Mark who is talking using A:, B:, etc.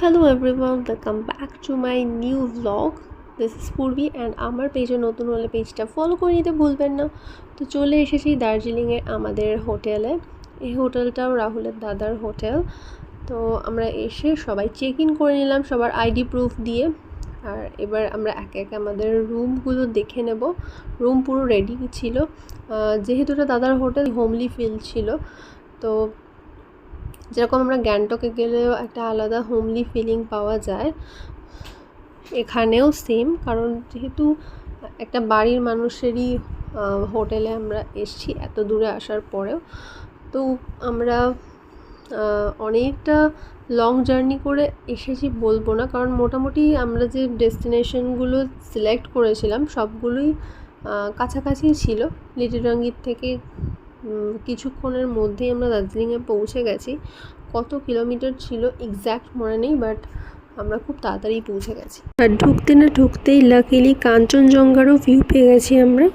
A: Hello everyone, welcome back to my new vlog. This is Purvi and আমার পেজে নতুন হলে পেজটা ফলো করে নিতে ভুলবেন না। তো চলে এসেছি দার্জিলিংয়ে আমাদের হোটেলে। এই হোটেলটাও রাহুলের দাদার হোটেল। তো আমরা এসে সবাই চেক ইন করে নিলাম সবার আইডি প্রুফ দিয়ে। আর এবার আমরা একে একে আমাদের রুমগুলো দেখে নেব। রুম পুরো রেডি ছিল, যেহেতু এটা দাদার হোটেল, হোমলি ফিল ছিল। তো যেরকম আমরা গ্যাংটকে গেলেও একটা আলাদা হোমলি ফিলিং পাওয়া যায়, এখানেও সেম, কারণ যেহেতু একটা বাড়ির মানুষেরই হোটেলে আমরা এসেছি এত দূরে আসার পরেও। তো আমরা অনেকটা লং জার্নি করে এসেছি বলবো না, কারণ মোটামুটি আমরা যে ডেস্টিনেশনগুলো সিলেক্ট করেছিলাম সবগুলোই কাছাকাছি ছিল। লিটিলরঙ্গির থেকে কিছুক্ষণের মধ্যেই আমরা দার্জিলিংয়ে পৌঁছে গেছি। কত কিলোমিটার ছিল এক্স্যাক্ট মনে নেই, বাট আমরা খুব তাড়াতাড়ি পৌঁছে গেছি। আর ঢুকতেই লাকিলি কাঞ্চনজঙ্ঘারও ভিউ পেয়ে গেছি আমরা।